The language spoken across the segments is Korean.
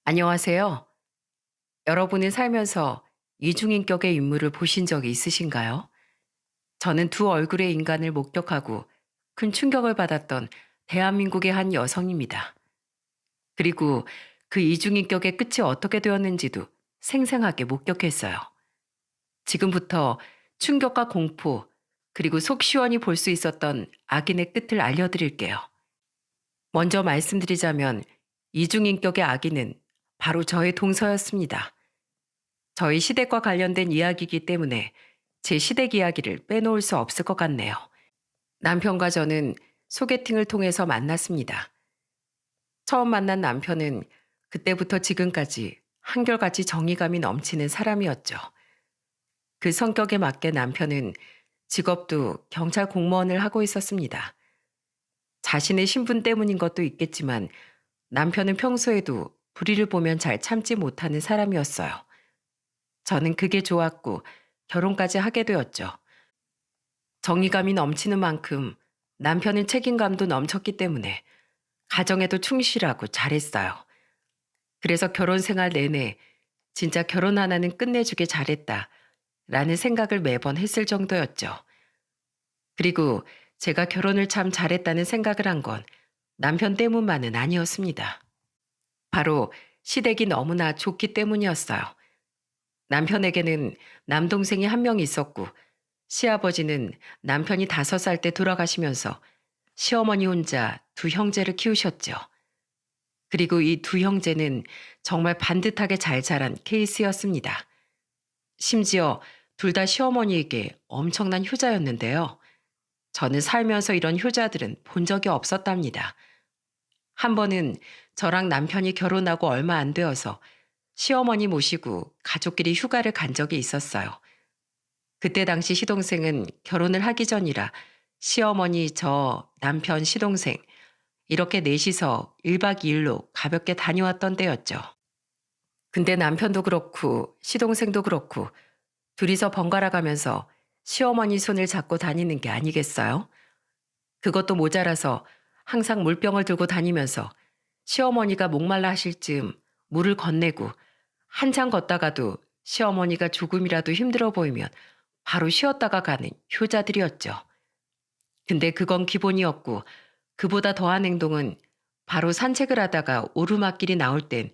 안녕하세요. 여러분은 살면서 이중인격의 인물을 보신 적이 있으신가요? 저는 두 얼굴의 인간을 목격하고 큰 충격을 받았던 대한민국의 한 여성입니다. 그리고 그 이중인격의 끝이 어떻게 되었는지도 생생하게 목격했어요. 지금부터 충격과 공포, 그리고 속 시원히 볼 수 있었던 악인의 끝을 알려드릴게요. 먼저 말씀드리자면 이중인격의 악인은 바로 저의 동서였습니다. 저희 시댁과 관련된 이야기이기 때문에 제 시댁 이야기를 빼놓을 수 없을 것 같네요. 남편과 저는 소개팅을 통해서 만났습니다. 처음 만난 남편은 그때부터 지금까지 한결같이 정의감이 넘치는 사람이었죠. 그 성격에 맞게 남편은 직업도 경찰 공무원을 하고 있었습니다. 자신의 신분 때문인 것도 있겠지만 남편은 평소에도 불의를 보면 잘 참지 못하는 사람이었어요. 저는 그게 좋았고 결혼까지 하게 되었죠. 정의감이 넘치는 만큼 남편은 책임감도 넘쳤기 때문에 가정에도 충실하고 잘했어요. 그래서 결혼 생활 내내 진짜 결혼 하나는 끝내주길 잘했다 라는 생각을 매번 했을 정도였죠. 그리고 제가 결혼을 참 잘했다는 생각을 한 건 남편 때문만은 아니었습니다. 바로 시댁이 너무나 좋기 때문이었어요. 남편에게는 남동생이 한 명 있었고 시아버지는 남편이 5살 때 돌아가시면서 시어머니 혼자 두 형제를 키우셨죠. 그리고 이 두 형제는 정말 반듯하게 잘 자란 케이스였습니다. 심지어 둘 다 시어머니에게 엄청난 효자였는데요. 저는 살면서 이런 효자들은 본 적이 없었답니다. 한 번은 저랑 남편이 결혼하고 얼마 안 되어서 시어머니 모시고 가족끼리 휴가를 간 적이 있었어요. 그때 당시 시동생은 결혼을 하기 전이라 시어머니, 저, 남편, 시동생 이렇게 넷이서 1박 2일로 가볍게 다녀왔던 때였죠. 근데 남편도 그렇고 시동생도 그렇고 둘이서 번갈아 가면서 시어머니 손을 잡고 다니는 게 아니겠어요? 그것도 모자라서 항상 물병을 들고 다니면서 시어머니가 목말라 하실 즈음 물을 건네고 한참 걷다가도 시어머니가 조금이라도 힘들어 보이면 바로 쉬었다가 가는 효자들이었죠. 근데 그건 기본이었고 그보다 더한 행동은 바로 산책을 하다가 오르막길이 나올 땐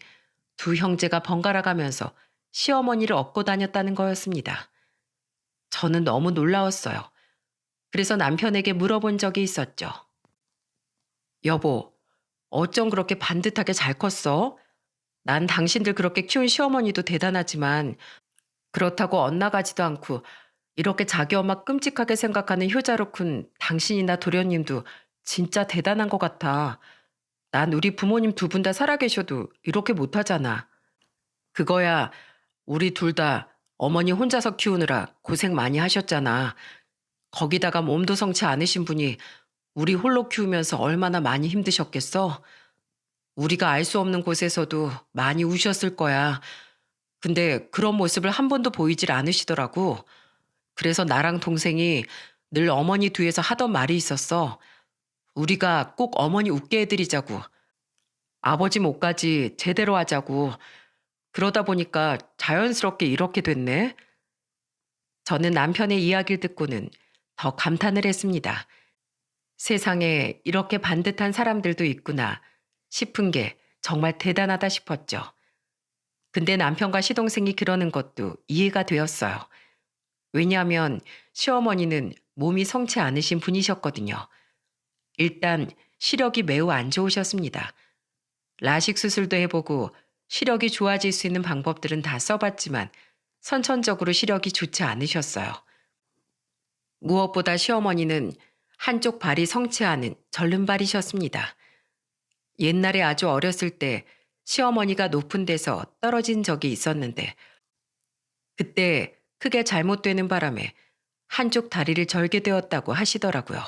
두 형제가 번갈아 가면서 시어머니를 업고 다녔다는 거였습니다. 저는 너무 놀라웠어요. 그래서 남편에게 물어본 적이 있었죠. 여보, 어쩜 그렇게 반듯하게 잘 컸어? 난 당신들 그렇게 키운 시어머니도 대단하지만 그렇다고 엇나가지도 않고 이렇게 자기 엄마 끔찍하게 생각하는 효자로 큰 당신이나 도련님도 진짜 대단한 것 같아. 난 우리 부모님 두 분 다 살아계셔도 이렇게 못하잖아. 그거야 우리 둘 다 어머니 혼자서 키우느라 고생 많이 하셨잖아. 거기다가 몸도 성치 않으신 분이 우리 홀로 키우면서 얼마나 많이 힘드셨겠어? 우리가 알 수 없는 곳에서도 많이 우셨을 거야. 근데 그런 모습을 한 번도 보이질 않으시더라고. 그래서 나랑 동생이 늘 어머니 뒤에서 하던 말이 있었어. 우리가 꼭 어머니 웃게 해드리자고. 아버지 몫까지 제대로 하자고. 그러다 보니까 자연스럽게 이렇게 됐네. 저는 남편의 이야기를 듣고는 더 감탄을 했습니다. 세상에 이렇게 반듯한 사람들도 있구나 싶은 게 정말 대단하다 싶었죠. 근데 남편과 시동생이 그러는 것도 이해가 되었어요. 왜냐하면 시어머니는 몸이 성치 않으신 분이셨거든요. 일단 시력이 매우 안 좋으셨습니다. 라식 수술도 해보고 시력이 좋아질 수 있는 방법들은 다 써봤지만 선천적으로 시력이 좋지 않으셨어요. 무엇보다 시어머니는 한쪽 발이 성치 않은 절름발이셨습니다. 옛날에 아주 어렸을 때 시어머니가 높은 데서 떨어진 적이 있었는데 그때 크게 잘못되는 바람에 한쪽 다리를 절게 되었다고 하시더라고요.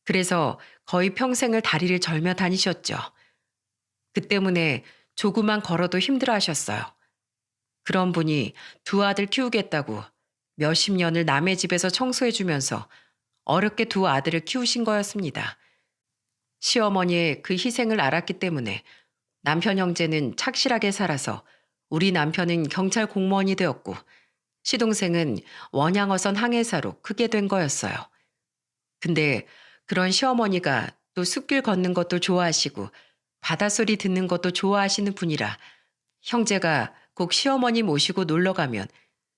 그래서 거의 평생을 다리를 절며 다니셨죠. 그 때문에 조금만 걸어도 힘들어 하셨어요. 그런 분이 두 아들 키우겠다고 몇십 년을 남의 집에서 청소해 주면서 어렵게 두 아들을 키우신 거였습니다. 시어머니의 그 희생을 알았기 때문에 남편 형제는 착실하게 살아서 우리 남편은 경찰 공무원이 되었고 시동생은 원양어선 항해사로 크게 된 거였어요. 근데 그런 시어머니가 또 숲길 걷는 것도 좋아하시고 바닷소리 듣는 것도 좋아하시는 분이라 형제가 꼭 시어머니 모시고 놀러 가면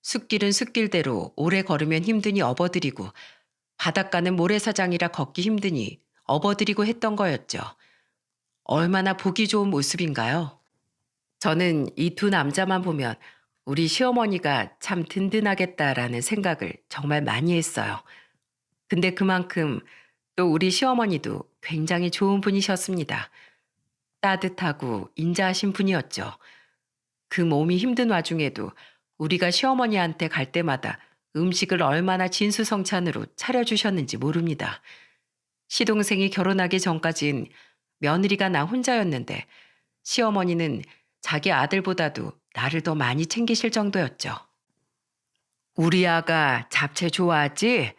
숲길은 숲길대로 오래 걸으면 힘드니 업어드리고 바닷가는 모래사장이라 걷기 힘드니 업어드리고 했던 거였죠. 얼마나 보기 좋은 모습인가요? 저는 이 두 남자만 보면 우리 시어머니가 참 든든하겠다라는 생각을 정말 많이 했어요. 근데 그만큼 또 우리 시어머니도 굉장히 좋은 분이셨습니다. 따뜻하고 인자하신 분이었죠. 그 몸이 힘든 와중에도 우리가 시어머니한테 갈 때마다 음식을 얼마나 진수성찬으로 차려주셨는지 모릅니다. 시동생이 결혼하기 전까진 며느리가 나 혼자였는데 시어머니는 자기 아들보다도 나를 더 많이 챙기실 정도였죠. 우리 아가 잡채 좋아하지?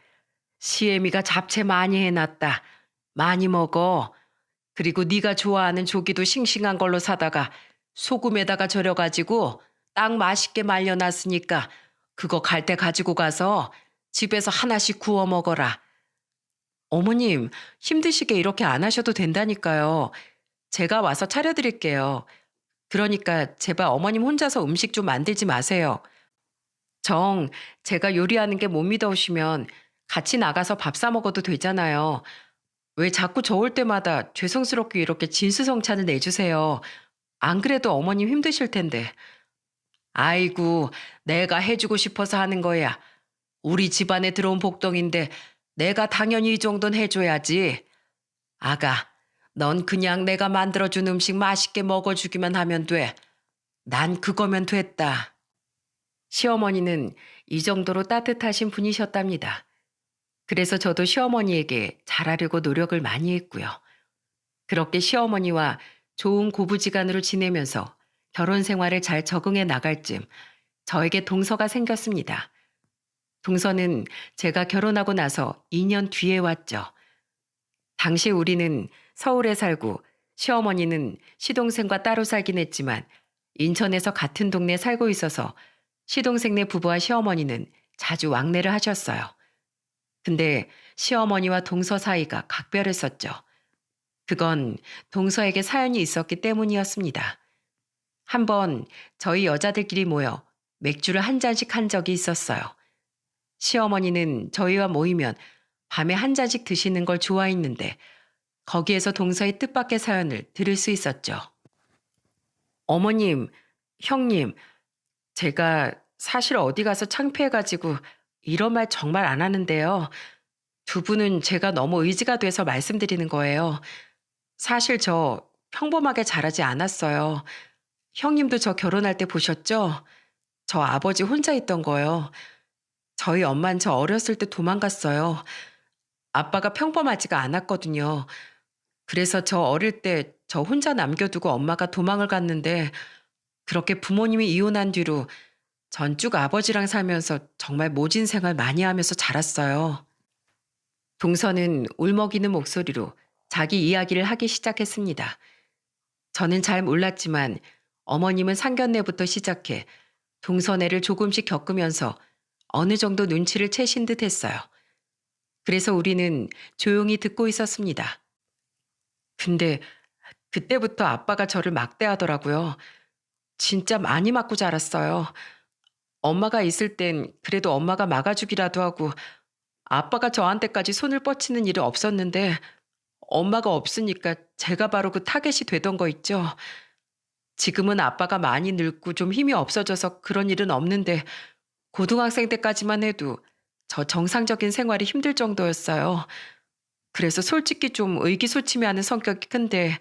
시애미가 잡채 많이 해놨다. 많이 먹어. 그리고 네가 좋아하는 조기도 싱싱한 걸로 사다가 소금에다가 절여가지고 딱 맛있게 말려놨으니까 그거 갈 때 가지고 가서 집에서 하나씩 구워 먹어라. 어머님, 힘드시게 이렇게 안 하셔도 된다니까요. 제가 와서 차려드릴게요. 그러니까 제발 어머님 혼자서 음식 좀 만들지 마세요. 정, 제가 요리하는 게 못 믿어오시면 같이 나가서 밥 사 먹어도 되잖아요. 왜 자꾸 저 올 때마다 죄송스럽게 이렇게 진수성찬을 내주세요. 안 그래도 어머님 힘드실 텐데. 아이고, 내가 해주고 싶어서 하는 거야. 우리 집안에 들어온 복덩인데 내가 당연히 이 정도는 해줘야지. 아가, 넌 그냥 내가 만들어준 음식 맛있게 먹어주기만 하면 돼. 난 그거면 됐다. 시어머니는 이 정도로 따뜻하신 분이셨답니다. 그래서 저도 시어머니에게 잘하려고 노력을 많이 했고요. 그렇게 시어머니와 좋은 고부지간으로 지내면서 결혼 생활에 잘 적응해 나갈 즈음 저에게 동서가 생겼습니다. 동서는 제가 결혼하고 나서 2년 뒤에 왔죠. 당시 우리는 서울에 살고 시어머니는 시동생과 따로 살긴 했지만 인천에서 같은 동네에 살고 있어서 시동생네 부부와 시어머니는 자주 왕래를 하셨어요. 근데 시어머니와 동서 사이가 각별했었죠. 그건 동서에게 사연이 있었기 때문이었습니다. 한번 저희 여자들끼리 모여 맥주를 한 잔씩 한 적이 있었어요. 시어머니는 저희와 모이면 밤에 한 잔씩 드시는 걸 좋아했는데 거기에서 동서의 뜻밖의 사연을 들을 수 있었죠. 어머님, 형님, 제가 사실 어디 가서 창피해가지고 이런 말 정말 안 하는데요. 두 분은 제가 너무 의지가 돼서 말씀드리는 거예요. 사실 저 평범하게 자라지 않았어요. 형님도 저 결혼할 때 보셨죠? 저 아버지 혼자 있던 거요. 저희 엄만 저 어렸을 때 도망갔어요. 아빠가 평범하지가 않았거든요. 그래서 저 어릴 때 저 혼자 남겨두고 엄마가 도망을 갔는데 그렇게 부모님이 이혼한 뒤로 전 쭉 아버지랑 살면서 정말 모진 생활 많이 하면서 자랐어요. 동서는 울먹이는 목소리로 자기 이야기를 하기 시작했습니다. 저는 잘 몰랐지만 어머님은 상견례부터 시작해 동서네를 조금씩 겪으면서 어느 정도 눈치를 채신 듯 했어요. 그래서 우리는 조용히 듣고 있었습니다. 근데 그때부터 아빠가 저를 막대하더라고요. 진짜 많이 맞고 자랐어요. 엄마가 있을 땐 그래도 엄마가 막아주기라도 하고 아빠가 저한테까지 손을 뻗치는 일은 없었는데 엄마가 없으니까 제가 바로 그 타겟이 되던 거 있죠. 지금은 아빠가 많이 늙고 좀 힘이 없어져서 그런 일은 없는데 고등학생 때까지만 해도 저 정상적인 생활이 힘들 정도였어요. 그래서 솔직히 좀 의기소침해하는 성격이 큰데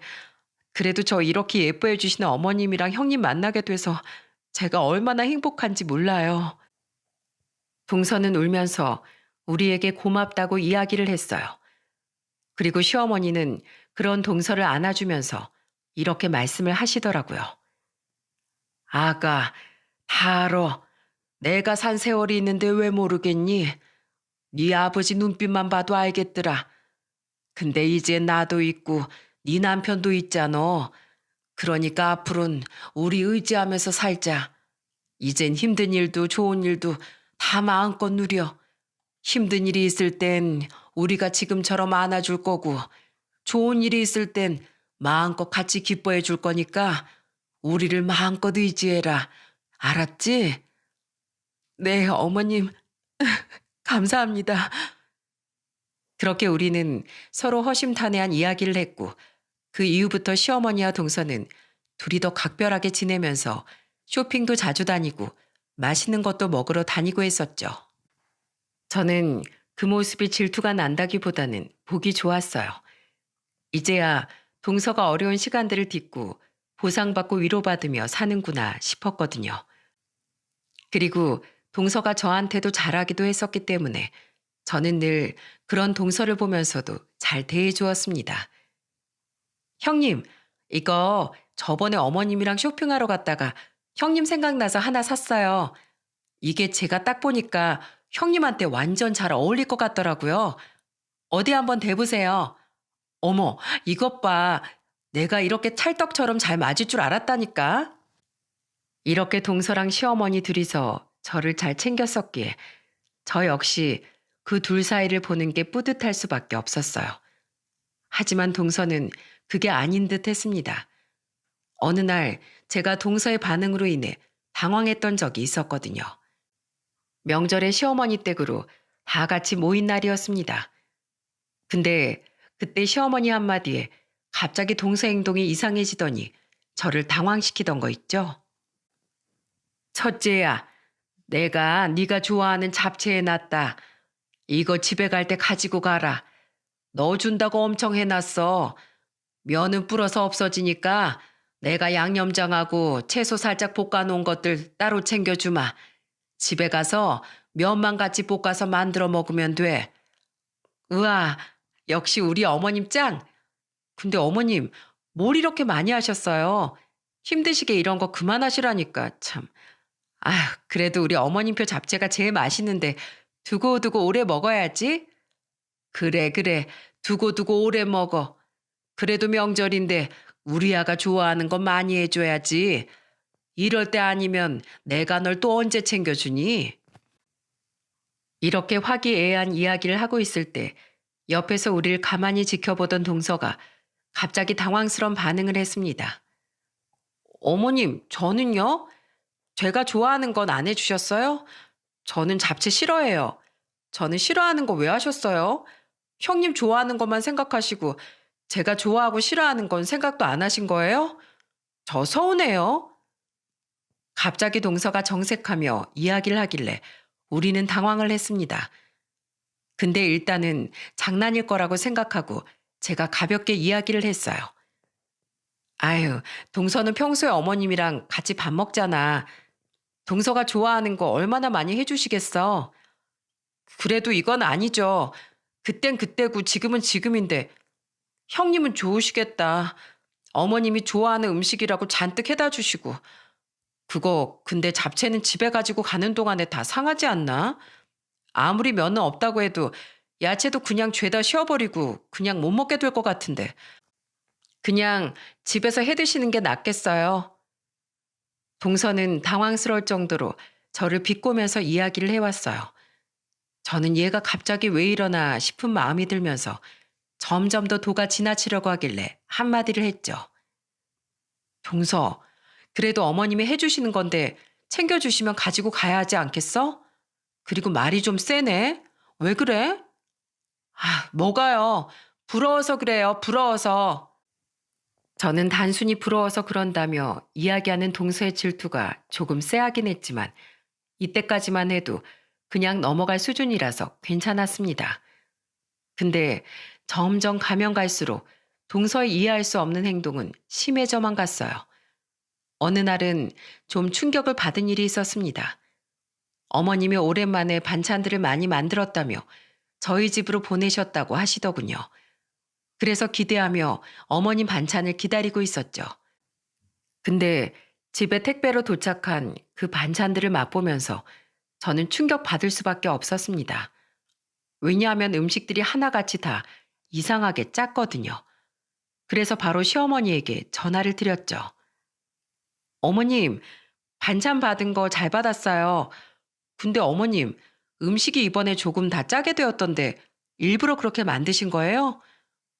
그래도 저 이렇게 예뻐해 주시는 어머님이랑 형님 만나게 돼서 제가 얼마나 행복한지 몰라요. 동서는 울면서 우리에게 고맙다고 이야기를 했어요. 그리고 시어머니는 그런 동서를 안아주면서 이렇게 말씀을 하시더라고요. 아가, 다 알아. 내가 산 세월이 있는데 왜 모르겠니? 네 아버지 눈빛만 봐도 알겠더라. 근데 이제 나도 있고 네 남편도 있잖아. 그러니까 앞으로는 우리 의지하면서 살자. 이젠 힘든 일도 좋은 일도 다 마음껏 누려. 힘든 일이 있을 땐 우리가 지금처럼 안아줄 거고, 좋은 일이 있을 땐 마음껏 같이 기뻐해 줄 거니까 우리를 마음껏 의지해라. 알았지? 네, 어머님, 감사합니다. 그렇게 우리는 서로 허심탄회한 이야기를 했고, 그 이후부터 시어머니와 동서는 둘이 더 각별하게 지내면서 쇼핑도 자주 다니고 맛있는 것도 먹으러 다니고 했었죠. 저는 그 모습이 질투가 난다기보다는 보기 좋았어요. 이제야 동서가 어려운 시간들을 딛고 보상받고 위로받으며 사는구나 싶었거든요. 그리고 동서가 저한테도 잘하기도 했었기 때문에 저는 늘 그런 동서를 보면서도 잘 대해주었습니다. 형님, 이거 저번에 어머님이랑 쇼핑하러 갔다가 형님 생각나서 하나 샀어요. 이게 제가 딱 보니까 형님한테 완전 잘 어울릴 것 같더라고요. 어디 한번 대보세요. 어머, 이것 봐. 내가 이렇게 찰떡처럼 잘 맞을 줄 알았다니까. 이렇게 동서랑 시어머니 둘이서 저를 잘 챙겼었기에 저 역시 그 둘 사이를 보는 게 뿌듯할 수밖에 없었어요. 하지만 동서는 그게 아닌 듯 했습니다. 어느 날 제가 동서의 반응으로 인해 당황했던 적이 있었거든요. 명절에 시어머니 댁으로 다 같이 모인 날이었습니다. 근데 그때 시어머니 한마디에 갑자기 동서 행동이 이상해지더니 저를 당황시키던 거 있죠? 첫째야, 내가 네가 좋아하는 잡채 해놨다. 이거 집에 갈 때 가지고 가라. 너 준다고 엄청 해놨어. 면은 불어서 없어지니까 내가 양념장하고 채소 살짝 볶아놓은 것들 따로 챙겨주마. 집에 가서 면만 같이 볶아서 만들어 먹으면 돼. 우와, 역시 우리 어머님 짱! 근데 어머님, 뭘 이렇게 많이 하셨어요? 힘드시게 이런 거 그만하시라니까, 참. 아휴, 그래도 우리 어머님표 잡채가 제일 맛있는데 두고두고 오래 먹어야지. 그래, 그래. 두고두고 오래 먹어. 그래도 명절인데 우리 아가 좋아하는 거 많이 해줘야지. 이럴 때 아니면 내가 널 또 언제 챙겨주니? 이렇게 화기애애한 이야기를 하고 있을 때 옆에서 우리를 가만히 지켜보던 동서가 갑자기 당황스러운 반응을 했습니다. 어머님, 저는요? 제가 좋아하는 건 안 해주셨어요? 저는 잡채 싫어해요. 저는 싫어하는 거 왜 하셨어요? 형님 좋아하는 것만 생각하시고 제가 좋아하고 싫어하는 건 생각도 안 하신 거예요? 저 서운해요. 갑자기 동서가 정색하며 이야기를 하길래 우리는 당황을 했습니다. 근데 일단은 장난일 거라고 생각하고 제가 가볍게 이야기를 했어요. 아유, 동서는 평소에 어머님이랑 같이 밥 먹잖아. 동서가 좋아하는 거 얼마나 많이 해주시겠어. 그래도 이건 아니죠. 그땐 그때고 지금은 지금인데 형님은 좋으시겠다. 어머님이 좋아하는 음식이라고 잔뜩 해다 주시고. 그거 근데 잡채는 집에 가지고 가는 동안에 다 상하지 않나? 아무리 면은 없다고 해도 야채도 그냥 죄다 씌워버리고 그냥 못 먹게 될 것 같은데. 그냥 집에서 해 드시는 게 낫겠어요. 동서는 당황스러울 정도로 저를 비꼬면서 이야기를 해왔어요. 저는 얘가 갑자기 왜 이러나 싶은 마음이 들면서 점점 더 도가 지나치려고 하길래 한마디를 했죠. 동서, 그래도 어머님이 해주시는 건데 챙겨주시면 가지고 가야 하지 않겠어? 그리고 말이 좀 세네. 왜 그래? 아, 뭐가요? 부러워서 그래요. 부러워서. 저는 단순히 부러워서 그런다며 이야기하는 동서의 질투가 조금 쎄하긴 했지만 이때까지만 해도 그냥 넘어갈 수준이라서 괜찮았습니다. 근데 점점 가면 갈수록 동서의 이해할 수 없는 행동은 심해져만 갔어요. 어느 날은 좀 충격을 받은 일이 있었습니다. 어머님이 오랜만에 반찬들을 많이 만들었다며 저희 집으로 보내셨다고 하시더군요. 그래서 기대하며 어머님 반찬을 기다리고 있었죠. 근데 집에 택배로 도착한 그 반찬들을 맛보면서 저는 충격받을 수밖에 없었습니다. 왜냐하면 음식들이 하나같이 다 이상하게 짰거든요. 그래서 바로 시어머니에게 전화를 드렸죠. 어머님, 반찬 받은 거 잘 받았어요. 근데 어머님, 음식이 이번에 조금 다 짜게 되었던데 일부러 그렇게 만드신 거예요?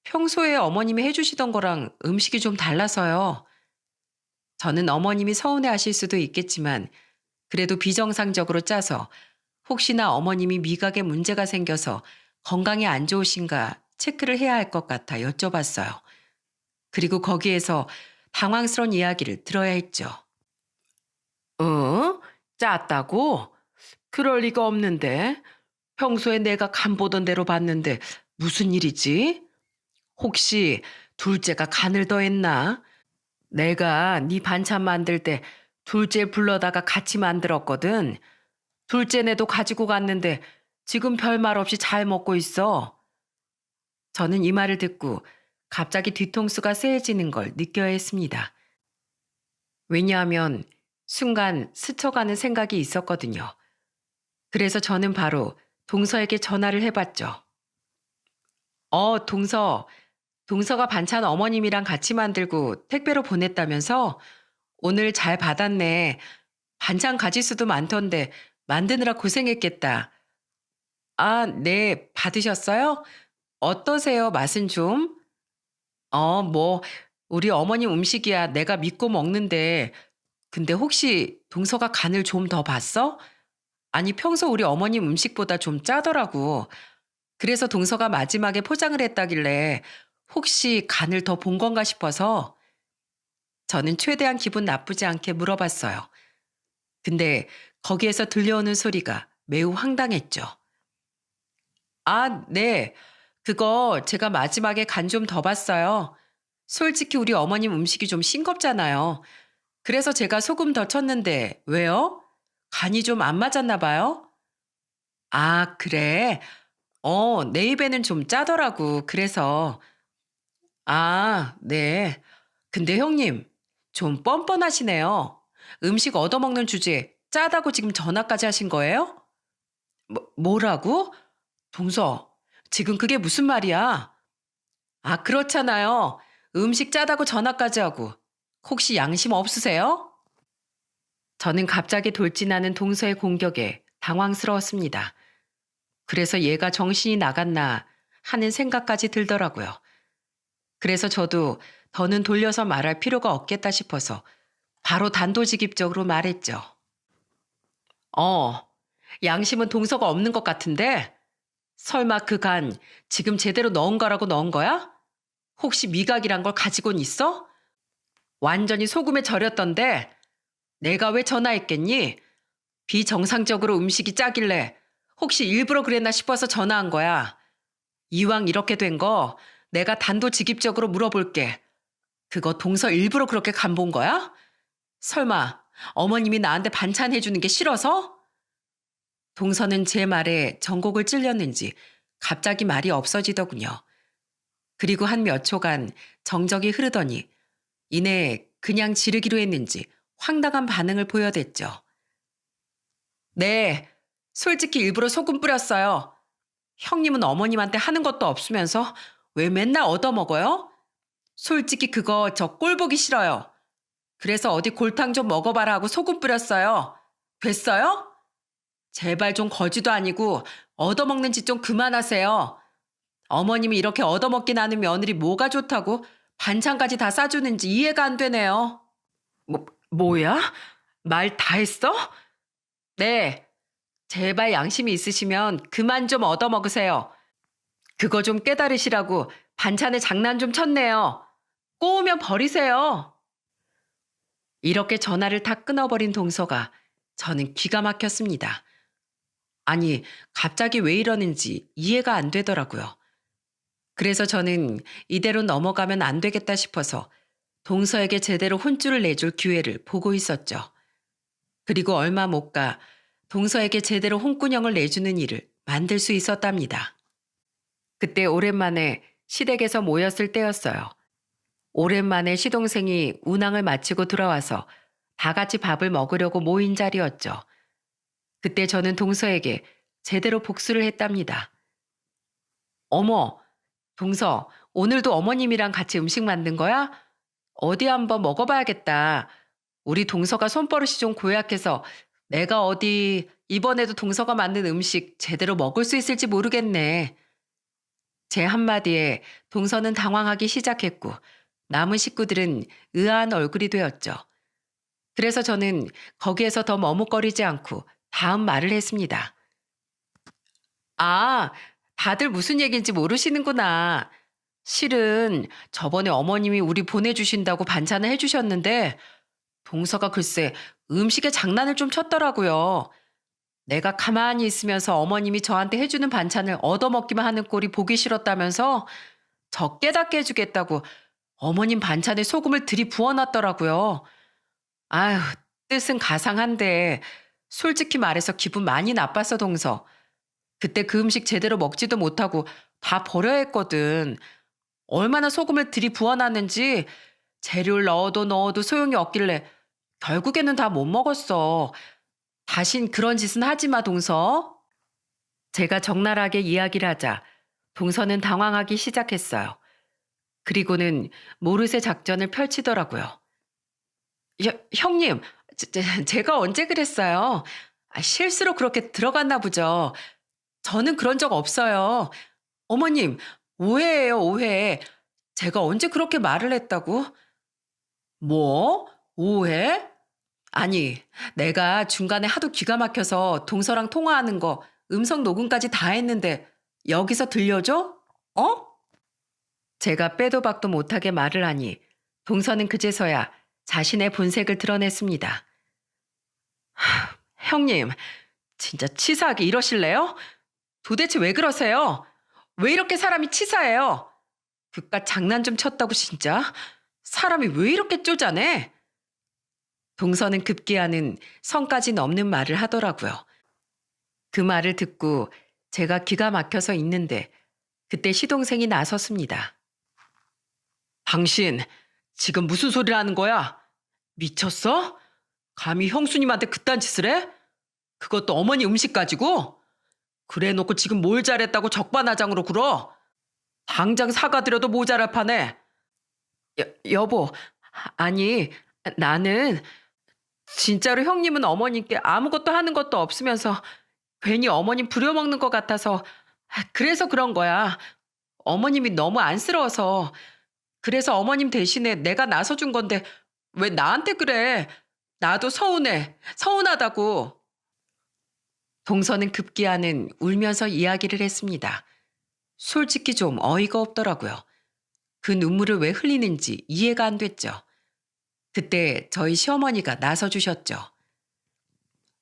평소에 어머님이 해주시던 거랑 음식이 좀 달라서요. 저는 어머님이 서운해하실 수도 있겠지만 그래도 비정상적으로 짜서 혹시나 어머님이 미각에 문제가 생겨서 건강이 안 좋으신가 체크를 해야 할 것 같아 여쭤봤어요. 그리고 거기에서 당황스러운 이야기를 들어야 했죠. 어? 짰다고? 그럴 리가 없는데. 평소에 내가 간 보던 대로 봤는데 무슨 일이지? 혹시 둘째가 간을 더했나? 내가 네 반찬 만들 때 둘째 불러다가 같이 만들었거든. 둘째네도 가지고 갔는데 지금 별말 없이 잘 먹고 있어. 저는 이 말을 듣고 갑자기 뒤통수가 쎄해지는 걸 느껴야 했습니다. 왜냐하면 순간 스쳐가는 생각이 있었거든요. 그래서 저는 바로 동서에게 전화를 해봤죠. 동서. 동서가 반찬 어머님이랑 같이 만들고 택배로 보냈다면서? 오늘 잘 받았네. 반찬 가지수도 많던데 만드느라 고생했겠다. 아, 네. 받으셨어요? 어떠세요? 맛은 좀? 뭐, 우리 어머님 음식이야 내가 믿고 먹는데. 근데 혹시 동서가 간을 좀 더 봤어? 아니, 평소 우리 어머님 음식보다 좀 짜더라고. 그래서 동서가 마지막에 포장을 했다길래 혹시 간을 더 본 건가 싶어서 저는 최대한 기분 나쁘지 않게 물어봤어요. 근데 거기에서 들려오는 소리가 매우 황당했죠. 아, 네. 그거 제가 마지막에 간 좀 더 봤어요. 솔직히 우리 어머님 음식이 좀 싱겁잖아요. 그래서 제가 소금 더 쳤는데 왜요? 간이 좀 안 맞았나 봐요? 아, 그래? 내 입에는 좀 짜더라고. 그래서. 아, 네. 근데 형님, 좀 뻔뻔하시네요. 음식 얻어먹는 주제에 짜다고 지금 전화까지 하신 거예요? 뭐라고? 동서, 지금 그게 무슨 말이야? 아, 그렇잖아요. 음식 짜다고 전화까지 하고. 혹시 양심 없으세요? 저는 갑자기 돌진하는 동서의 공격에 당황스러웠습니다. 그래서 얘가 정신이 나갔나 하는 생각까지 들더라고요. 그래서 저도 더는 돌려서 말할 필요가 없겠다 싶어서 바로 단도직입적으로 말했죠. 어, 양심은 동서가 없는 것 같은데? 설마 그 간 지금 제대로 넣은 거라고 넣은 거야? 혹시 미각이란 걸 가지고는 있어? 완전히 소금에 절였던데 내가 왜 전화했겠니? 비정상적으로 음식이 짜길래 혹시 일부러 그랬나 싶어서 전화한 거야. 이왕 이렇게 된 거 내가 단도직입적으로 물어볼게. 그거 동서 일부러 그렇게 간 본 거야? 설마 어머님이 나한테 반찬 해주는 게 싫어서? 동서는 제 말에 전곡을 찔렸는지 갑자기 말이 없어지더군요. 그리고 한 몇 초간 정적이 흐르더니 이내 그냥 지르기로 했는지 황당한 반응을 보여댔죠. 네, 솔직히 일부러 소금 뿌렸어요. 형님은 어머님한테 하는 것도 없으면서 왜 맨날 얻어먹어요? 솔직히 그거 저 꼴 보기 싫어요. 그래서 어디 골탕 좀 먹어봐라 하고 소금 뿌렸어요. 됐어요? 제발 좀 거지도 아니고 얻어먹는 짓 좀 그만하세요. 어머님이 이렇게 얻어먹긴 하는 며느리 뭐가 좋다고 반찬까지 다 싸주는지 이해가 안 되네요. 뭐야? 말 다 했어? 네. 제발 양심이 있으시면 그만 좀 얻어먹으세요. 그거 좀 깨달으시라고 반찬에 장난 좀 쳤네요. 꼬우면 버리세요. 이렇게 전화를 다 끊어버린 동서가 저는 기가 막혔습니다. 아니, 갑자기 왜 이러는지 이해가 안 되더라고요. 그래서 저는 이대로 넘어가면 안 되겠다 싶어서 동서에게 제대로 혼쭐을 내줄 기회를 보고 있었죠. 그리고 얼마 못 가 동서에게 제대로 혼꾸녕을 내주는 일을 만들 수 있었답니다. 그때 오랜만에 시댁에서 모였을 때였어요. 오랜만에 시동생이 운항을 마치고 돌아와서 다 같이 밥을 먹으려고 모인 자리였죠. 그때 저는 동서에게 제대로 복수를 했답니다. 어머, 동서, 오늘도 어머님이랑 같이 음식 만든 거야? 어디 한번 먹어봐야겠다. 우리 동서가 손버릇이 좀 고약해서 내가 어디 이번에도 동서가 만든 음식 제대로 먹을 수 있을지 모르겠네. 제 한마디에 동서는 당황하기 시작했고 남은 식구들은 의아한 얼굴이 되었죠. 그래서 저는 거기에서 더 머뭇거리지 않고 다음 말을 했습니다. 아, 다들 무슨 얘기인지 모르시는구나. 실은 저번에 어머님이 우리 보내주신다고 반찬을 해주셨는데 동서가 글쎄 음식에 장난을 좀 쳤더라고요. 내가 가만히 있으면서 어머님이 저한테 해주는 반찬을 얻어먹기만 하는 꼴이 보기 싫었다면서 저 깨닫게 해주겠다고 어머님 반찬에 소금을 들이부어놨더라고요. 아휴, 뜻은 가상한데 솔직히 말해서 기분 많이 나빴어, 동서. 그때 그 음식 제대로 먹지도 못하고 다 버려야 했거든. 얼마나 소금을 들이부어놨는지 재료를 넣어도 소용이 없길래 결국에는 다 못 먹었어. 다신 그런 짓은 하지 마, 동서. 제가 적나라하게 이야기를 하자 동서는 당황하기 시작했어요. 그리고는 모르쇠 작전을 펼치더라고요. 형님, 제가 언제 그랬어요? 실수로 그렇게 들어갔나 보죠. 저는 그런 적 없어요. 어머님, 오해예요, 오해. 제가 언제 그렇게 말을 했다고? 뭐? 오해? 아니, 내가 중간에 하도 기가 막혀서 동서랑 통화하는 거 음성 녹음까지 다 했는데 여기서 들려줘? 어? 제가 빼도 박도 못하게 말을 하니 동서는 그제서야 자신의 본색을 드러냈습니다. 형님, 진짜 치사하게 이러실래요? 도대체 왜 그러세요? 왜 이렇게 사람이 치사해요? 그깟 장난 좀 쳤다고 진짜? 사람이 왜 이렇게 쪼잔해? 동서는 급기야는 성까지 넘는 말을 하더라고요. 그 말을 듣고 제가 기가 막혀서 있는데 그때 시동생이 나섰습니다. 당신 지금 무슨 소리를 하는 거야? 미쳤어? 감히 형수님한테 그딴 짓을 해? 그것도 어머니 음식 가지고? 그래 놓고 지금 뭘 잘했다고 적반하장으로 굴어? 당장 사과드려도 모자랄 판에. 여보, 아니, 나는 진짜로 형님은 어머님께 아무것도 하는 것도 없으면서 괜히 어머님 부려먹는 것 같아서 그래서 그런 거야. 어머님이 너무 안쓰러워서. 그래서 어머님 대신에 내가 나서준 건데 왜 나한테 그래? 나도 서운해. 서운하다고. 동서는 급기야는 울면서 이야기를 했습니다. 솔직히 좀 어이가 없더라고요. 그 눈물을 왜 흘리는지 이해가 안 됐죠. 그때 저희 시어머니가 나서주셨죠.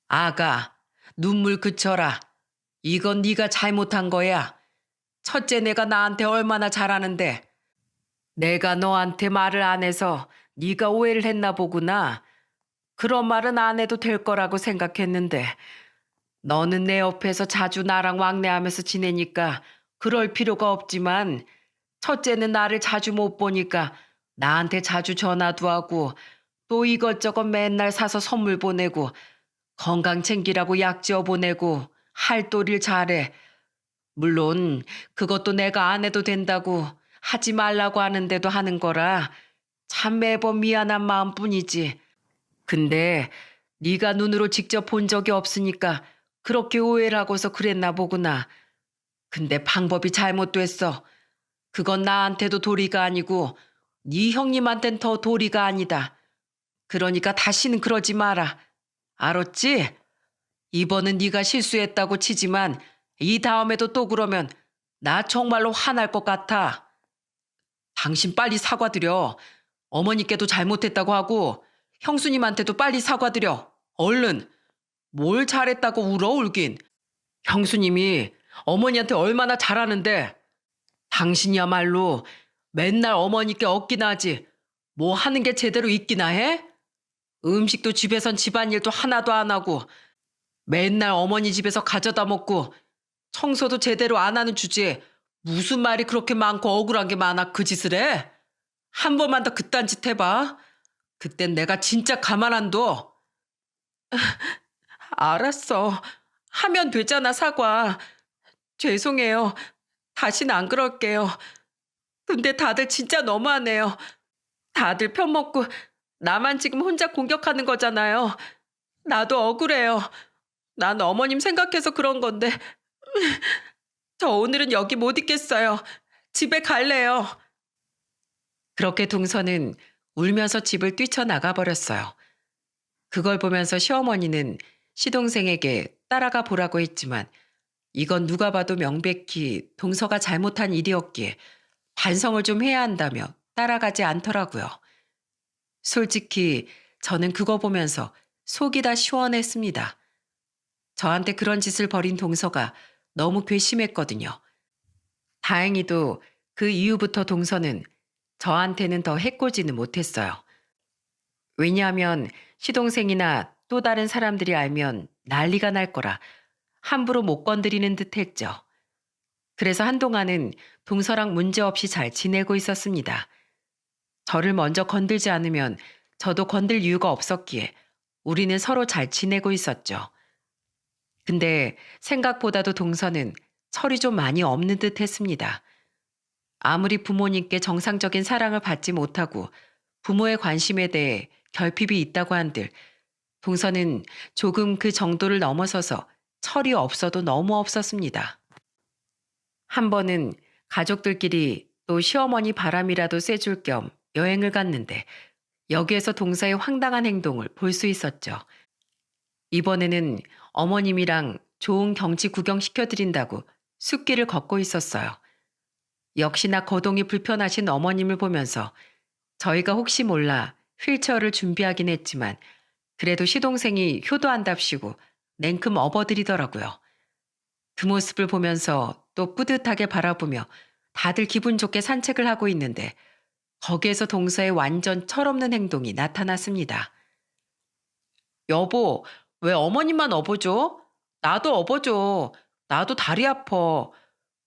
아가, 눈물 그쳐라. 이건 네가 잘못한 거야. 첫째 내가 나한테 얼마나 잘하는데 내가 너한테 말을 안 해서 네가 오해를 했나 보구나. 그런 말은 안 해도 될 거라고 생각했는데 너는 내 옆에서 자주 나랑 왕래하면서 지내니까 그럴 필요가 없지만 첫째는 나를 자주 못 보니까 나한테 자주 전화도 하고 또 이것저것 맨날 사서 선물 보내고 건강 챙기라고 약 지어 보내고 할도리를 잘해. 물론 그것도 내가 안 해도 된다고 하지 말라고 하는데도 하는 거라 참 매번 미안한 마음뿐이지. 근데 네가 눈으로 직접 본 적이 없으니까 그렇게 오해를 하고서 그랬나 보구나. 근데 방법이 잘못됐어. 그건 나한테도 도리가 아니고 네 형님한텐 더 도리가 아니다. 그러니까 다시는 그러지 마라. 알았지? 이번은 네가 실수했다고 치지만 이 다음에도 또 그러면 나 정말로 화날 것 같아. 당신 빨리 사과드려. 어머니께도 잘못했다고 하고 형수님한테도 빨리 사과드려. 얼른. 뭘 잘했다고 울어 울긴. 형수님이 어머니한테 얼마나 잘하는데 당신이야말로 맨날 어머니께 얻기나 하지 뭐 하는 게 제대로 있기나 해? 음식도 집에선 집안일도 하나도 안 하고 맨날 어머니 집에서 가져다 먹고 청소도 제대로 안 하는 주제에 무슨 말이 그렇게 많고 억울한 게 많아 그 짓을 해? 한 번만 더 그딴 짓 해봐. 그땐 내가 진짜 가만 안 둬. 알았어. 하면 되잖아, 사과. 죄송해요. 다시는 안 그럴게요. 근데 다들 진짜 너무하네요. 다들 편먹고 나만 지금 혼자 공격하는 거잖아요. 나도 억울해요. 난 어머님 생각해서 그런 건데 저 오늘은 여기 못 있겠어요. 집에 갈래요. 그렇게 동서는 울면서 집을 뛰쳐나가 버렸어요. 그걸 보면서 시어머니는 시동생에게 따라가 보라고 했지만 이건 누가 봐도 명백히 동서가 잘못한 일이었기에 반성을 좀 해야 한다며 따라가지 않더라고요. 솔직히 저는 그거 보면서 속이 다 시원했습니다. 저한테 그런 짓을 벌인 동서가 너무 괘씸했거든요. 다행히도 그 이후부터 동서는 저한테는 더 해코지는 못했어요. 왜냐하면 시동생이나 또 다른 사람들이 알면 난리가 날 거라 함부로 못 건드리는 듯 했죠. 그래서 한동안은 동서랑 문제없이 잘 지내고 있었습니다. 저를 먼저 건들지 않으면 저도 건들 이유가 없었기에 우리는 서로 잘 지내고 있었죠. 근데 생각보다도 동서는 철이 좀 많이 없는 듯 했습니다. 아무리 부모님께 정상적인 사랑을 받지 못하고 부모의 관심에 대해 결핍이 있다고 한들 동서는 조금 그 정도를 넘어서서 철이 없어도 너무 없었습니다. 한 번은 가족들끼리 또 시어머니 바람이라도 쐬줄 겸 여행을 갔는데 여기에서 동서의 황당한 행동을 볼 수 있었죠. 이번에는 어머님이랑 좋은 경치 구경시켜드린다고 숲길을 걷고 있었어요. 역시나 거동이 불편하신 어머님을 보면서 저희가 혹시 몰라 휠체어를 준비하긴 했지만 그래도 시동생이 효도한답시고 냉큼 업어드리더라고요. 그 모습을 보면서 또 뿌듯하게 바라보며 다들 기분 좋게 산책을 하고 있는데 거기에서 동서의 완전 철없는 행동이 나타났습니다. 여보, 왜 어머님만 업어줘? 나도 업어줘. 나도 다리 아파.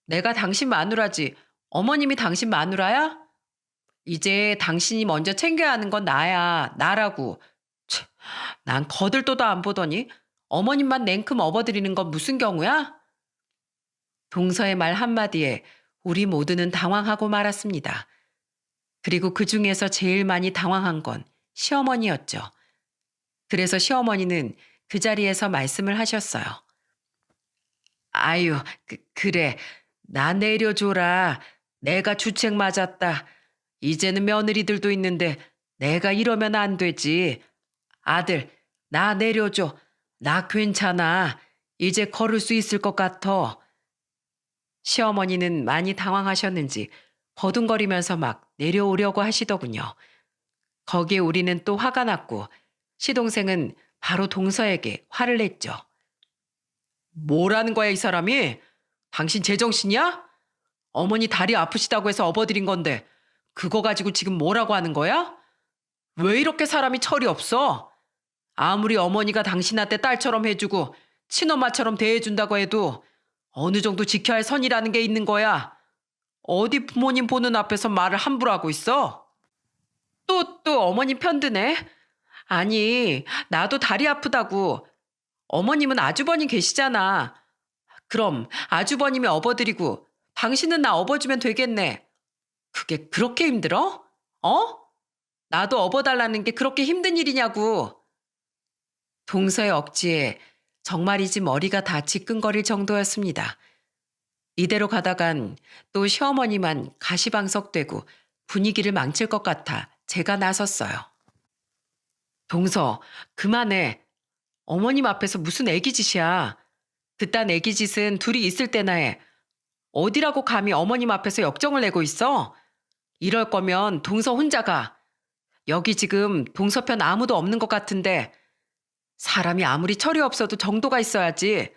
내가 당신 마누라지. 어머님이 당신 마누라야? 이제 당신이 먼저 챙겨야 하는 건 나야. 나라고. 치, 난 거들떠도 안 보더니 어머님만 냉큼 업어드리는 건 무슨 경우야? 동서의 말 한마디에 우리 모두는 당황하고 말았습니다. 그리고 그 중에서 제일 많이 당황한 건 시어머니였죠. 그래서 시어머니는 그 자리에서 말씀을 하셨어요. 아유, 그래. 나 내려줘라. 내가 주책 맞았다. 이제는 며느리들도 있는데 내가 이러면 안 되지. 아들, 나 내려줘. 나 괜찮아. 이제 걸을 수 있을 것 같아. 시어머니는 많이 당황하셨는지 버둥거리면서 막 내려오려고 하시더군요. 거기에 우리는 또 화가 났고 시동생은 바로 동서에게 화를 냈죠. 뭐라는 거야 이 사람이? 당신 제정신이야? 어머니 다리 아프시다고 해서 업어드린 건데 그거 가지고 지금 뭐라고 하는 거야? 왜 이렇게 사람이 철이 없어? 아무리 어머니가 당신한테 딸처럼 해주고 친엄마처럼 대해준다고 해도 어느 정도 지켜야 할 선이라는 게 있는 거야. 어디 부모님 보는 앞에서 말을 함부로 하고 있어? 또 어머님 편드네? 아니, 나도 다리 아프다고. 어머님은 아주버님 계시잖아. 그럼 아주버님이 업어드리고 당신은 나 업어주면 되겠네. 그게 그렇게 힘들어? 어? 나도 업어달라는 게 그렇게 힘든 일이냐고. 동서의 억지에 정말이지 머리가 다 지끈거릴 정도였습니다. 이대로 가다간 또 시어머니만 가시방석되고 분위기를 망칠 것 같아 제가 나섰어요. 동서, 그만해. 어머님 앞에서 무슨 애기짓이야. 그딴 애기짓은 둘이 있을 때나 해. 어디라고 감히 어머님 앞에서 역정을 내고 있어? 이럴 거면 동서 혼자 가. 여기 지금 동서 편 아무도 없는 것 같은데 사람이 아무리 철이 없어도 정도가 있어야지.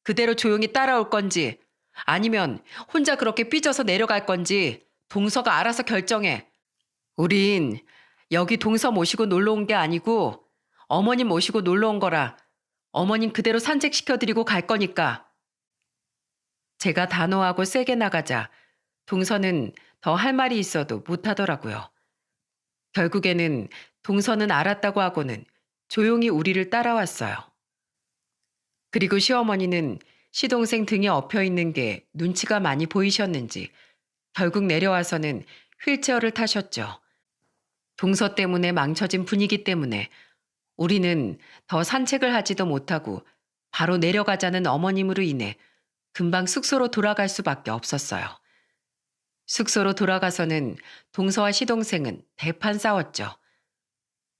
그대로 조용히 따라올 건지 아니면 혼자 그렇게 삐져서 내려갈 건지 동서가 알아서 결정해. 우린 여기 동서 모시고 놀러 온 게 아니고 어머님 모시고 놀러 온 거라 어머님 그대로 산책시켜드리고 갈 거니까. 제가 단호하고 세게 나가자 동서는 더 할 말이 있어도 못하더라고요. 결국에는 동서는 알았다고 하고는 조용히 우리를 따라왔어요. 그리고 시어머니는 시동생 등에 엎여 있는 게 눈치가 많이 보이셨는지 결국 내려와서는 휠체어를 타셨죠. 동서 때문에 망쳐진 분위기 때문에 우리는 더 산책을 하지도 못하고 바로 내려가자는 어머님으로 인해 금방 숙소로 돌아갈 수밖에 없었어요. 숙소로 돌아가서는 동서와 시동생은 대판 싸웠죠.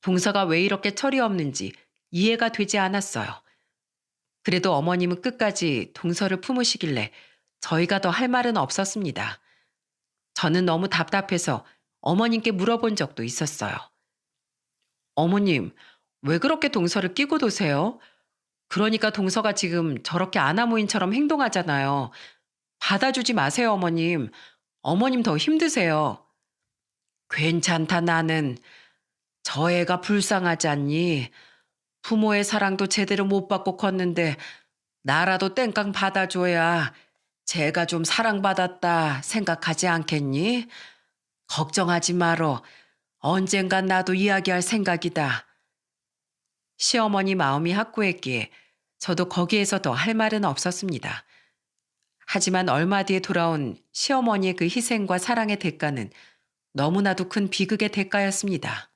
동서가 왜 이렇게 철이 없는지 이해가 되지 않았어요. 그래도 어머님은 끝까지 동서를 품으시길래 저희가 더 할 말은 없었습니다. 저는 너무 답답해서 어머님께 물어본 적도 있었어요. 어머님, 왜 그렇게 동서를 끼고 도세요? 그러니까 동서가 지금 저렇게 아나무인처럼 행동하잖아요. 받아주지 마세요, 어머님. 어머님 더 힘드세요. 괜찮다, 나는. 저 애가 불쌍하지 않니? 부모의 사랑도 제대로 못 받고 컸는데 나라도 땡깡 받아줘야 제가 좀 사랑받았다 생각하지 않겠니? 걱정하지 말어. 언젠간 나도 이야기할 생각이다. 시어머니 마음이 확고했기에 저도 거기에서 더 할 말은 없었습니다. 하지만 얼마 뒤에 돌아온 시어머니의 그 희생과 사랑의 대가는 너무나도 큰 비극의 대가였습니다.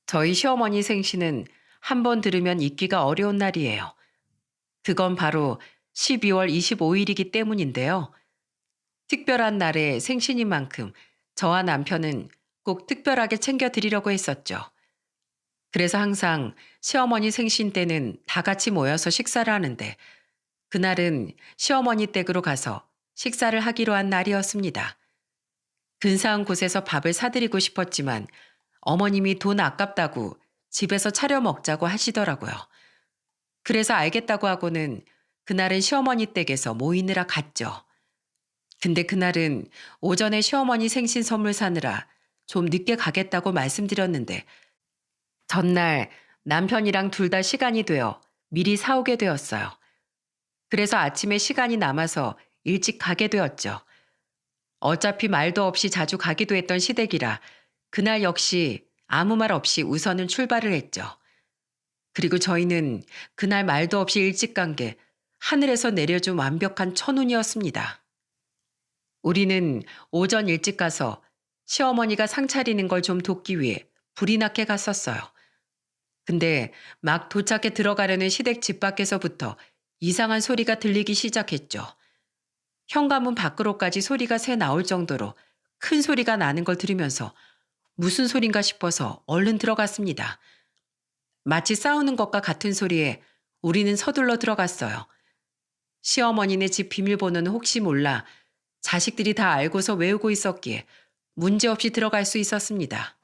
저희 시어머니 생신은 한 번 들으면 잊기가 어려운 날이에요. 그건 바로 12월 25일이기 때문인데요. 특별한 날에 생신인 만큼 저와 남편은 꼭 특별하게 챙겨드리려고 했었죠. 그래서 항상 시어머니 생신 때는 다 같이 모여서 식사를 하는데 그날은 시어머니 댁으로 가서 식사를 하기로 한 날이었습니다. 근사한 곳에서 밥을 사드리고 싶었지만 어머님이 돈 아깝다고 집에서 차려 먹자고 하시더라고요. 그래서 알겠다고 하고는 그날은 시어머니 댁에서 모이느라 갔죠. 근데 그날은 오전에 시어머니 생신 선물 사느라 좀 늦게 가겠다고 말씀드렸는데 전날 남편이랑 둘 다 시간이 되어 미리 사오게 되었어요. 그래서 아침에 시간이 남아서 일찍 가게 되었죠. 어차피 말도 없이 자주 가기도 했던 시댁이라 그날 역시 아무 말 없이 우선은 출발을 했죠. 그리고 저희는 그날 말도 없이 일찍 간 게 하늘에서 내려준 완벽한 천운이었습니다. 우리는 오전 일찍 가서 시어머니가 상 차리는 걸 좀 돕기 위해 불이 나게 갔었어요. 근데 막 도착해 들어가려는 시댁 집 밖에서부터 이상한 소리가 들리기 시작했죠. 현관문 밖으로까지 소리가 새 나올 정도로 큰 소리가 나는 걸 들으면서 무슨 소린가 싶어서 얼른 들어갔습니다. 마치 싸우는 것과 같은 소리에 우리는 서둘러 들어갔어요. 시어머니네 집 비밀번호는 혹시 몰라 자식들이 다 알고서 외우고 있었기에 문제없이 들어갈 수 있었습니다.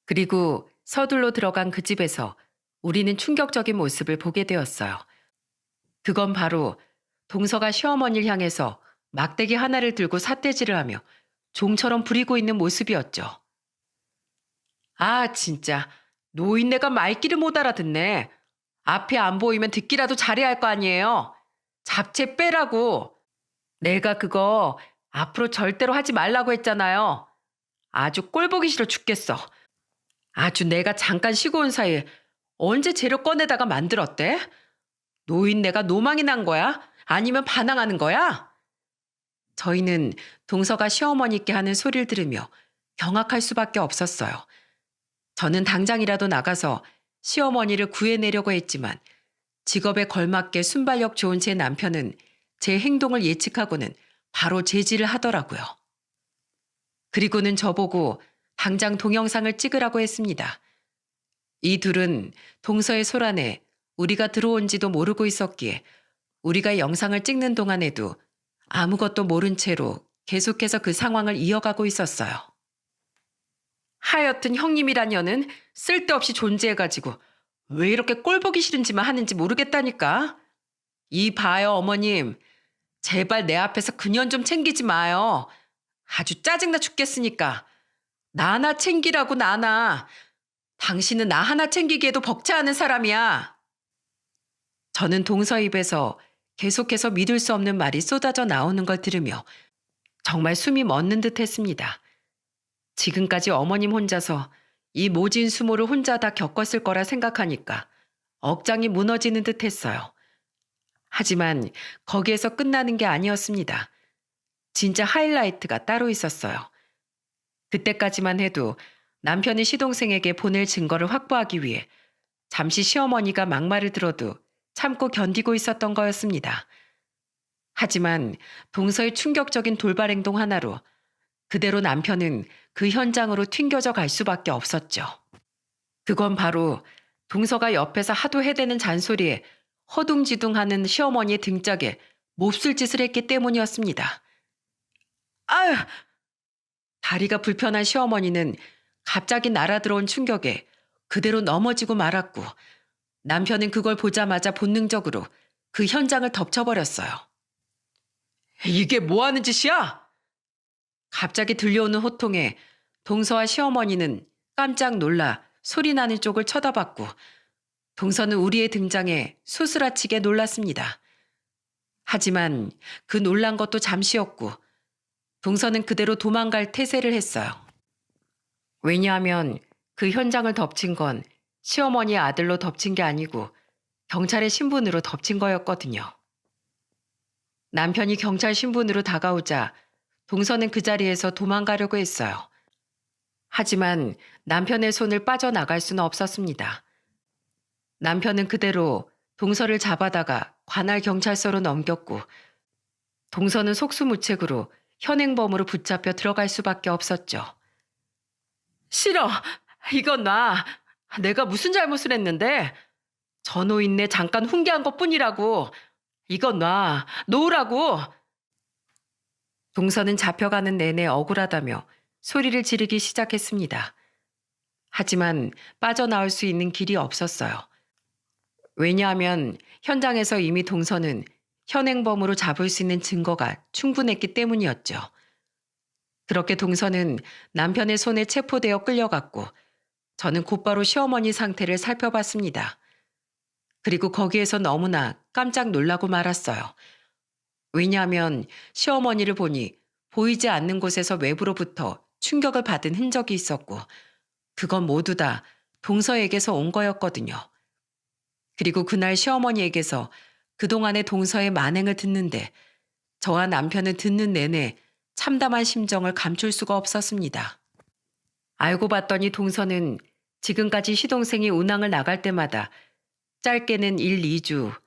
그리고 서둘러 들어간 그 집에서 우리는 충격적인 모습을 보게 되었어요. 그건 바로 동서가 시어머니를 향해서 막대기 하나를 들고 삿대질을 하며 종처럼 부리고 있는 모습이었죠. 아, 진짜 노인네가 말귀를 못 알아듣네. 앞에 안 보이면 듣기라도 잘해야 할 거 아니에요. 잡채 빼라고. 내가 그거 앞으로 절대로 하지 말라고 했잖아요. 아주 꼴보기 싫어 죽겠어. 아주 내가 잠깐 쉬고 온 사이에 언제 재료 꺼내다가 만들었대? 노인네가 노망이 난 거야? 아니면 반항하는 거야? 저희는 동서가 시어머니께 하는 소리를 들으며 경악할 수밖에 없었어요. 저는 당장이라도 나가서 시어머니를 구해내려고 했지만 직업에 걸맞게 순발력 좋은 제 남편은 제 행동을 예측하고는 바로 제지를 하더라고요. 그리고는 저보고 당장 동영상을 찍으라고 했습니다. 이 둘은 동서의 소란에 우리가 들어온지도 모르고 있었기에 우리가 영상을 찍는 동안에도 아무것도 모른 채로 계속해서 그 상황을 이어가고 있었어요. 하여튼 형님이라녀는 쓸데없이 존재해가지고 왜 이렇게 꼴보기 싫은지만 하는지 모르겠다니까. 이 봐요 어머님. 제발 내 앞에서 그년 좀 챙기지 마요. 아주 짜증나 죽겠으니까. 나나 챙기라고 나나. 당신은 나 하나 챙기기에도 벅차하는 사람이야. 저는 동서 입에서 계속해서 믿을 수 없는 말이 쏟아져 나오는 걸 들으며 정말 숨이 멎는 듯 했습니다. 지금까지 어머님 혼자서 이 모진 수모를 혼자 다 겪었을 거라 생각하니까 억장이 무너지는 듯 했어요. 하지만 거기에서 끝나는 게 아니었습니다. 진짜 하이라이트가 따로 있었어요. 그때까지만 해도 남편이 시동생에게 보낼 증거를 확보하기 위해 잠시 시어머니가 막말을 들어도 참고 견디고 있었던 거였습니다. 하지만 동서의 충격적인 돌발 행동 하나로 그대로 남편은 그 현장으로 튕겨져 갈 수밖에 없었죠. 그건 바로 동서가 옆에서 하도 해대는 잔소리에 허둥지둥하는 시어머니의 등짝에 몹쓸 짓을 했기 때문이었습니다. 아유! 다리가 불편한 시어머니는 갑자기 날아들어온 충격에 그대로 넘어지고 말았고 남편은 그걸 보자마자 본능적으로 그 현장을 덮쳐버렸어요. 이게 뭐 하는 짓이야? 갑자기 들려오는 호통에 동서와 시어머니는 깜짝 놀라 소리나는 쪽을 쳐다봤고 동서는 우리의 등장에 소스라치게 놀랐습니다. 하지만 그 놀란 것도 잠시였고 동서는 그대로 도망갈 태세를 했어요. 왜냐하면 그 현장을 덮친 건 시어머니의 아들로 덮친 게 아니고 경찰의 신분으로 덮친 거였거든요. 남편이 경찰 신분으로 다가오자 동서는 그 자리에서 도망가려고 했어요. 하지만 남편의 손을 빠져나갈 수는 없었습니다. 남편은 그대로 동서를 잡아다가 관할 경찰서로 넘겼고 동서는 속수무책으로 현행범으로 붙잡혀 들어갈 수밖에 없었죠. 싫어. 이건 놔. 내가 무슨 잘못을 했는데. 저 노인네 잠깐 훈계한 것뿐이라고. 이건 놔. 놓으라고. 동서는 잡혀가는 내내 억울하다며 소리를 지르기 시작했습니다. 하지만 빠져나올 수 있는 길이 없었어요. 왜냐하면 현장에서 이미 동서는 현행범으로 잡을 수 있는 증거가 충분했기 때문이었죠. 그렇게 동서는 남편의 손에 체포되어 끌려갔고 저는 곧바로 시어머니 상태를 살펴봤습니다. 그리고 거기에서 너무나 깜짝 놀라고 말았어요. 왜냐하면 시어머니를 보니 보이지 않는 곳에서 외부로부터 충격을 받은 흔적이 있었고 그건 모두 다 동서에게서 온 거였거든요. 그리고 그날 시어머니에게서 그동안의 동서의 만행을 듣는데 저와 남편은 듣는 내내 참담한 심정을 감출 수가 없었습니다. 알고 봤더니 동서는 지금까지 시동생이 운항을 나갈 때마다 짧게는 1, 2주,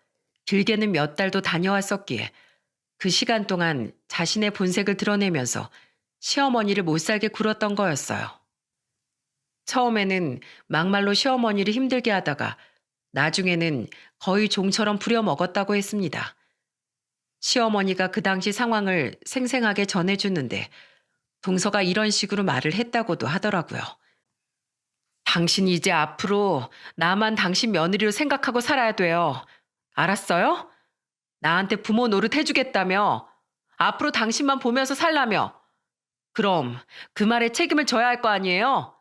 길게는 몇 달도 다녀왔었기에 그 시간 동안 자신의 본색을 드러내면서 시어머니를 못살게 굴었던 거였어요. 처음에는 막말로 시어머니를 힘들게 하다가 나중에는 거의 종처럼 부려먹었다고 했습니다. 시어머니가 그 당시 상황을 생생하게 전해주는데 동서가 이런 식으로 말을 했다고도 하더라고요. 당신 이제 앞으로 나만 당신 며느리로 생각하고 살아야 돼요. 알았어요? 나한테 부모 노릇 해주겠다며. 앞으로 당신만 보면서 살라며. 그럼 그 말에 책임을 져야 할 거 아니에요?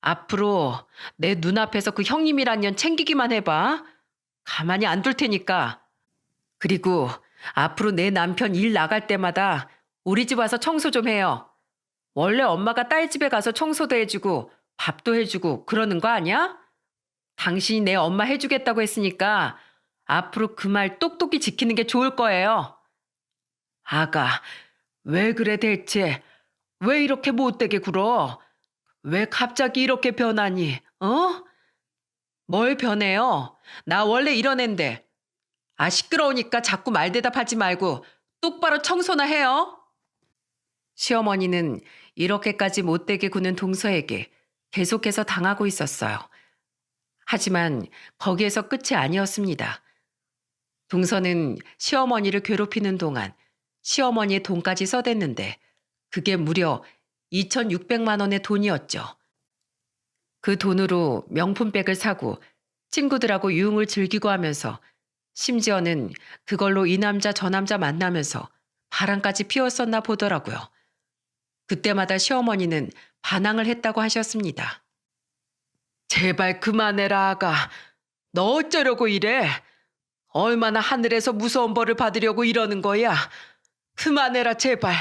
앞으로 내 눈앞에서 그 형님이란 년 챙기기만 해봐. 가만히 안 둘 테니까. 그리고 앞으로 내 남편 일 나갈 때마다 우리 집 와서 청소 좀 해요. 원래 엄마가 딸 집에 가서 청소도 해주고 밥도 해주고 그러는 거 아니야? 당신이 내 엄마 해주겠다고 했으니까 앞으로 그 말 똑똑히 지키는 게 좋을 거예요. 아가, 왜 그래 대체? 왜 이렇게 못되게 굴어? 왜 갑자기 이렇게 변하니? 어? 뭘 변해요? 나 원래 이런 앤데. 아, 시끄러우니까 자꾸 말대답하지 말고 똑바로 청소나 해요. 시어머니는 이렇게까지 못되게 구는 동서에게 계속해서 당하고 있었어요. 하지만 거기에서 끝이 아니었습니다. 동서는 시어머니를 괴롭히는 동안 시어머니의 돈까지 써댔는데 그게 무려 2,600만 원의 돈이었죠. 그 돈으로 명품백을 사고 친구들하고 유흥을 즐기고 하면서 심지어는 그걸로 이 남자 저 남자 만나면서 바람까지 피웠었나 보더라고요. 그때마다 시어머니는 반항을 했다고 하셨습니다. 제발 그만해라 아가. 너 어쩌려고 이래? 얼마나 하늘에서 무서운 벌을 받으려고 이러는 거야. 그만해라 제발.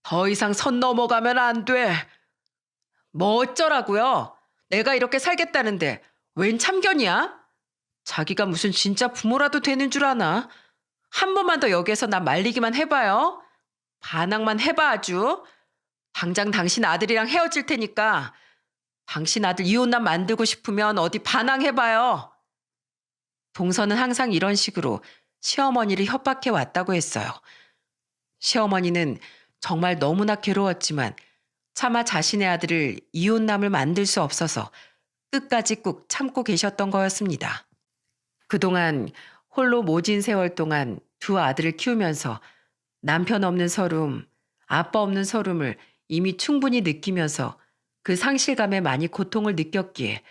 더 이상 선 넘어가면 안 돼. 뭐 어쩌라고요? 내가 이렇게 살겠다는데 웬 참견이야? 자기가 무슨 진짜 부모라도 되는 줄 아나? 한 번만 더 여기에서 나 말리기만 해봐요. 반항만 해봐 아주. 당장 당신 아들이랑 헤어질 테니까 당신 아들 이혼남 만들고 싶으면 어디 반항해봐요. 동서는 항상 이런 식으로 시어머니를 협박해 왔다고 했어요. 시어머니는 정말 너무나 괴로웠지만 차마 자신의 아들을 이혼남을 만들 수 없어서 끝까지 꾹 참고 계셨던 거였습니다. 그동안 홀로 모진 세월 동안 두 아들을 키우면서 남편 없는 서름, 아빠 없는 서름을 이미 충분히 느끼면서 그 상실감에 많이 고통을 느꼈기에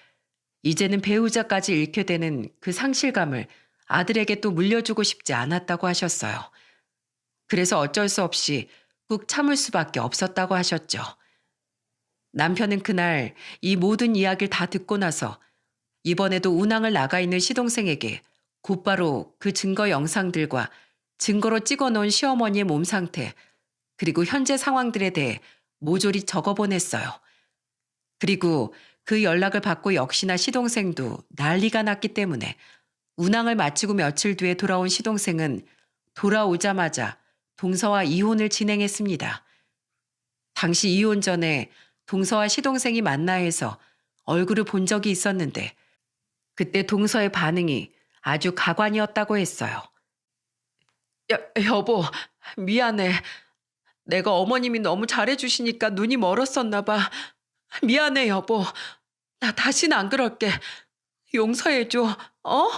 이제는 배우자까지 잃게 되는 그 상실감을 아들에게 또 물려주고 싶지 않았다고 하셨어요. 그래서 어쩔 수 없이 꾹 참을 수밖에 없었다고 하셨죠. 남편은 그날 이 모든 이야기를 다 듣고 나서 이번에도 운항을 나가 있는 시동생에게 곧바로 그 증거 영상들과 증거로 찍어놓은 시어머니의 몸 상태, 그리고 현재 상황들에 대해 모조리 적어보냈어요. 그리고 그 연락을 받고 역시나 시동생도 난리가 났기 때문에 운항을 마치고 며칠 뒤에 돌아온 시동생은 돌아오자마자 동서와 이혼을 진행했습니다. 당시 이혼 전에 동서와 시동생이 만나 해서 얼굴을 본 적이 있었는데 그때 동서의 반응이 아주 가관이었다고 했어요. 여보, 미안해. 내가 어머님이 너무 잘해주시니까 눈이 멀었었나 봐. 미안해, 여보. 나 다시는 안 그럴게. 용서해줘, 어?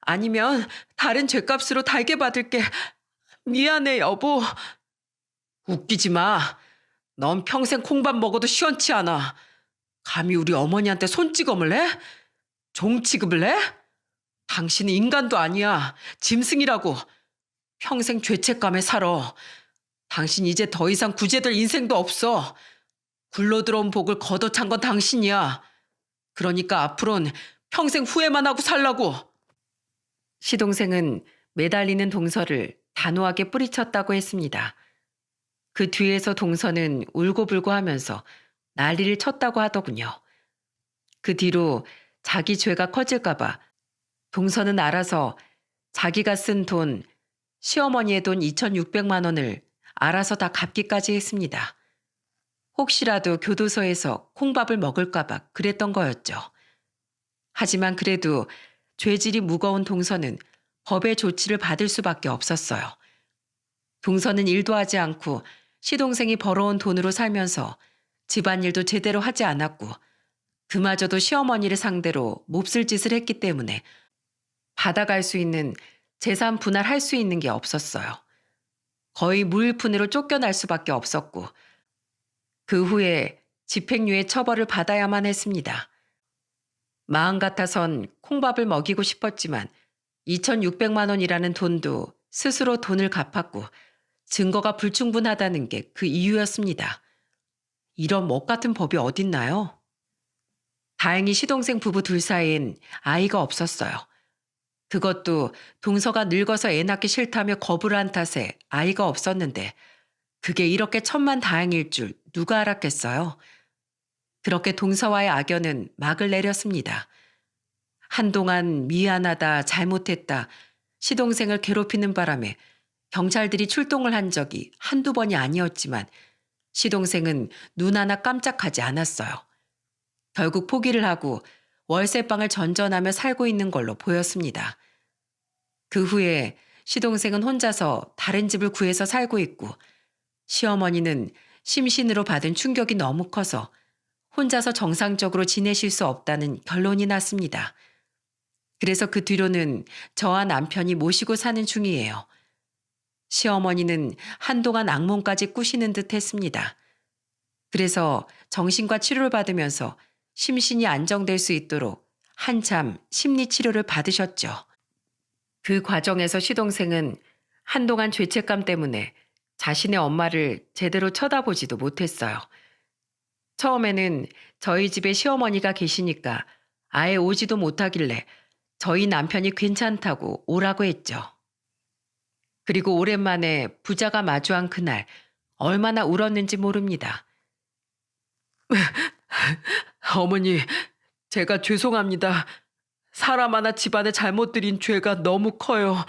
아니면 다른 죗값으로 달게 받을게. 미안해, 여보. 웃기지 마. 넌 평생 콩밥 먹어도 시원치 않아. 감히 우리 어머니한테 손찌검을 해? 종 취급을 해? 당신은 인간도 아니야. 짐승이라고. 평생 죄책감에 살아. 당신 이제 더 이상 구제될 인생도 없어. 굴러들어온 복을 걷어찬 건 당신이야. 그러니까 앞으로는 평생 후회만 하고 살라고. 시동생은 매달리는 동서를 단호하게 뿌리쳤다고 했습니다. 그 뒤에서 동서는 울고불고 하면서 난리를 쳤다고 하더군요. 그 뒤로 자기 죄가 커질까봐 동서는 알아서 자기가 쓴 돈, 시어머니의 돈 2,600만 원을 알아서 다 갚기까지 했습니다. 혹시라도 교도소에서 콩밥을 먹을까봐 그랬던 거였죠. 하지만 그래도 죄질이 무거운 동서는 법의 조치를 받을 수밖에 없었어요. 동서는 일도 하지 않고 시동생이 벌어온 돈으로 살면서 집안일도 제대로 하지 않았고 그마저도 시어머니를 상대로 몹쓸 짓을 했기 때문에 받아갈 수 있는 재산 분할할 수 있는 게 없었어요. 거의 무일푼으로 쫓겨날 수밖에 없었고 그 후에 집행유예 처벌을 받아야만 했습니다. 마음 같아선 콩밥을 먹이고 싶었지만 2,600만 원이라는 돈도 스스로 돈을 갚았고 증거가 불충분하다는 게 그 이유였습니다. 이런 먹 같은 법이 어딨나요? 다행히 시동생 부부 둘 사이엔 아이가 없었어요. 그것도 동서가 늙어서 애 낳기 싫다며 거부를 한 탓에 아이가 없었는데 그게 이렇게 천만다행일 줄 누가 알았겠어요? 그렇게 동서와의 악연은 막을 내렸습니다. 한동안 미안하다, 잘못했다, 시동생을 괴롭히는 바람에 경찰들이 출동을 한 적이 한두 번이 아니었지만 시동생은 눈 하나 깜짝하지 않았어요. 결국 포기를 하고 월세방을 전전하며 살고 있는 걸로 보였습니다. 그 후에 시동생은 혼자서 다른 집을 구해서 살고 있고 시어머니는 심신으로 받은 충격이 너무 커서 혼자서 정상적으로 지내실 수 없다는 결론이 났습니다. 그래서 그 뒤로는 저와 남편이 모시고 사는 중이에요. 시어머니는 한동안 악몽까지 꾸시는 듯 했습니다. 그래서 정신과 치료를 받으면서 심신이 안정될 수 있도록 한참 심리치료를 받으셨죠. 그 과정에서 시동생은 한동안 죄책감 때문에 자신의 엄마를 제대로 쳐다보지도 못했어요. 처음에는 저희 집에 시어머니가 계시니까 아예 오지도 못하길래 저희 남편이 괜찮다고 오라고 했죠. 그리고 오랜만에 부자가 마주한 그날 얼마나 울었는지 모릅니다. 어머니, 제가 죄송합니다. 사람 하나 집안에 잘못 들인 죄가 너무 커요.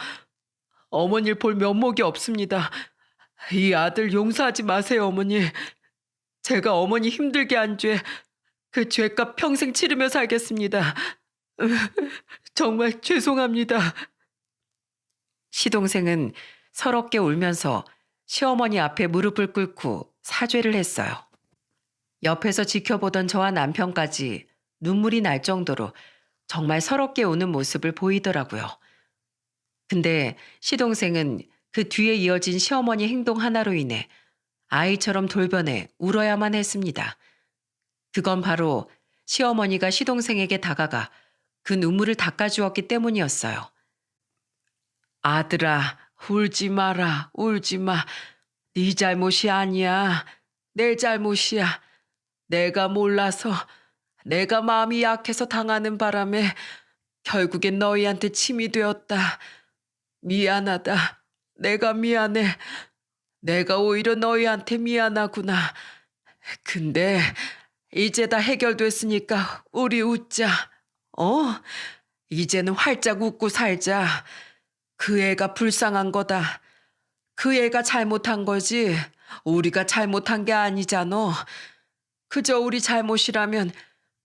어머니를 볼 면목이 없습니다. 이 아들 용서하지 마세요, 어머니. 제가 어머니 힘들게 한 죄, 그 죄값 평생 치르며 살겠습니다. 정말 죄송합니다. 시동생은 서럽게 울면서 시어머니 앞에 무릎을 꿇고 사죄를 했어요. 옆에서 지켜보던 저와 남편까지 눈물이 날 정도로 정말 서럽게 우는 모습을 보이더라고요. 근데 시동생은 그 뒤에 이어진 시어머니 행동 하나로 인해 아이처럼 돌변해 울어야만 했습니다. 그건 바로 시어머니가 시동생에게 다가가 그 눈물을 닦아주었기 때문이었어요. 아들아, 울지 마라, 울지 마. 네 잘못이 아니야. 내 잘못이야. 내가 몰라서, 내가 마음이 약해서 당하는 바람에 결국엔 너희한테 침이 되었다. 미안하다. 내가 미안해. 내가 오히려 너희한테 미안하구나. 근데 이제 다 해결됐으니까 우리 웃자. 어? 이제는 활짝 웃고 살자. 그 애가 불쌍한 거다. 그 애가 잘못한 거지. 우리가 잘못한 게 아니잖아. 그저 우리 잘못이라면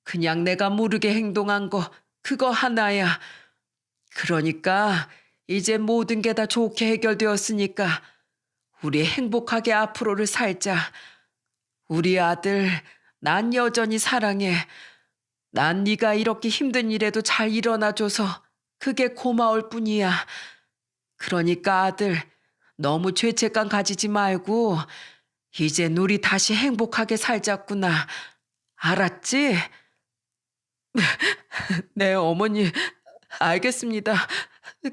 그냥 내가 모르게 행동한 거 그거 하나야. 그러니까 이제 모든 게 다 좋게 해결되었으니까 우리 행복하게 앞으로를 살자. 우리 아들, 난 여전히 사랑해. 난 네가 이렇게 힘든 일에도 잘 일어나줘서 그게 고마울 뿐이야. 그러니까 아들, 너무 죄책감 가지지 말고 이젠 우리 다시 행복하게 살자꾸나. 알았지? 네, 어머니. 알겠습니다.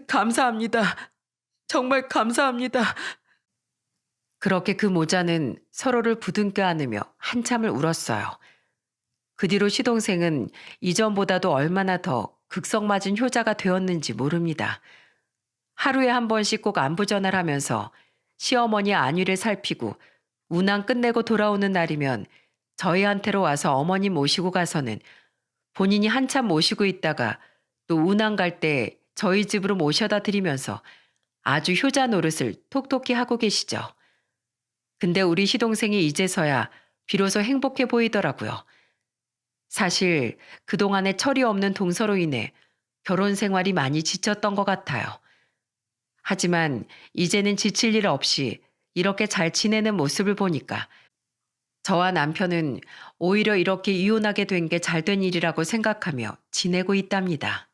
감사합니다. 정말 감사합니다. 그렇게 그 모자는 서로를 부둥켜 안으며 한참을 울었어요. 그 뒤로 시동생은 이전보다도 얼마나 더 극성맞은 효자가 되었는지 모릅니다. 하루에 한 번씩 꼭 안부 전화를 하면서 시어머니 안위를 살피고 운항 끝내고 돌아오는 날이면 저희한테로 와서 어머니 모시고 가서는 본인이 한참 모시고 있다가 또 운항 갈 때 저희 집으로 모셔다 드리면서 아주 효자 노릇을 톡톡히 하고 계시죠. 근데 우리 시동생이 이제서야 비로소 행복해 보이더라고요. 사실 그동안의 철이 없는 동서로 인해 결혼 생활이 많이 지쳤던 것 같아요. 하지만 이제는 지칠 일 없이 이렇게 잘 지내는 모습을 보니까 저와 남편은 오히려 이렇게 이혼하게 된 게 잘된 일이라고 생각하며 지내고 있답니다.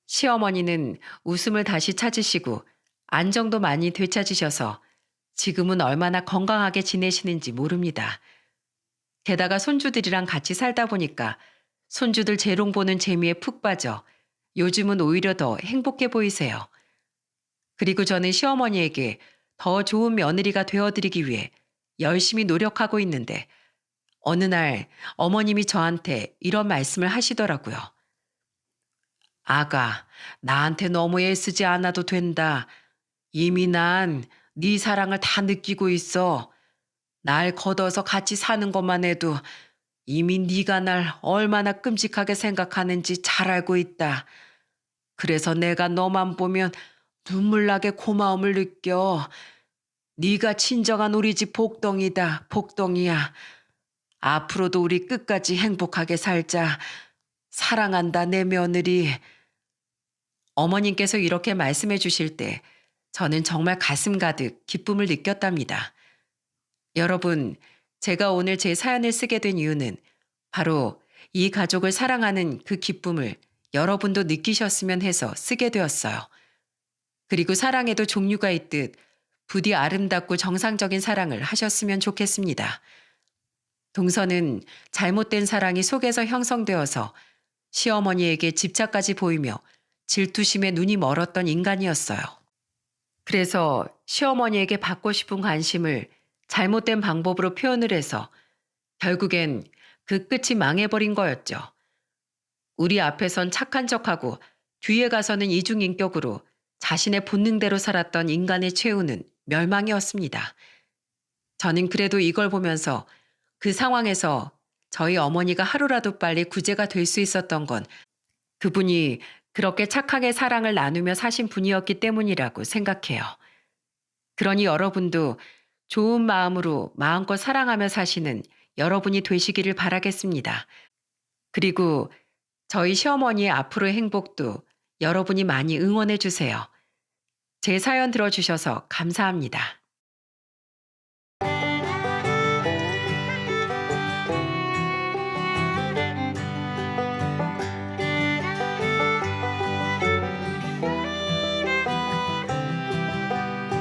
시어머니는 웃음을 다시 찾으시고 안정도 많이 되찾으셔서 지금은 얼마나 건강하게 지내시는지 모릅니다. 게다가 손주들이랑 같이 살다 보니까 손주들 재롱 보는 재미에 푹 빠져 요즘은 오히려 더 행복해 보이세요. 그리고 저는 시어머니에게 더 좋은 며느리가 되어드리기 위해 열심히 노력하고 있는데 어느 날 어머님이 저한테 이런 말씀을 하시더라고요. 아가, 나한테 너무 애쓰지 않아도 된다. 이미 난 네 사랑을 다 느끼고 있어. 날 걷어서 같이 사는 것만 해도 이미 네가 날 얼마나 끔찍하게 생각하는지 잘 알고 있다. 그래서 내가 너만 보면 눈물 나게 고마움을 느껴. 네가 진정한 우리 집 복덩이다, 복덩이야. 앞으로도 우리 끝까지 행복하게 살자. 사랑한다, 내 며느리. 어머님께서 이렇게 말씀해 주실 때 저는 정말 가슴 가득 기쁨을 느꼈답니다. 여러분, 제가 오늘 제 사연을 쓰게 된 이유는 바로 이 가족을 사랑하는 그 기쁨을 여러분도 느끼셨으면 해서 쓰게 되었어요. 그리고 사랑에도 종류가 있듯 부디 아름답고 정상적인 사랑을 하셨으면 좋겠습니다. 동서는 잘못된 사랑이 속에서 형성되어서 시어머니에게 집착까지 보이며 질투심에 눈이 멀었던 인간이었어요. 그래서 시어머니에게 받고 싶은 관심을 잘못된 방법으로 표현을 해서 결국엔 그 끝이 망해버린 거였죠. 우리 앞에선 착한 척하고 뒤에 가서는 이중인격으로 자신의 본능대로 살았던 인간의 최후는 멸망이었습니다. 저는 그래도 이걸 보면서 그 상황에서 저희 어머니가 하루라도 빨리 구제가 될 수 있었던 건 그분이 그렇게 착하게 사랑을 나누며 사신 분이었기 때문이라고 생각해요. 그러니 여러분도 좋은 마음으로 마음껏 사랑하며 사시는 여러분이 되시기를 바라겠습니다. 그리고 저희 시어머니의 앞으로의 행복도 여러분이 많이 응원해 주세요. 제 사연 들어주셔서 감사합니다.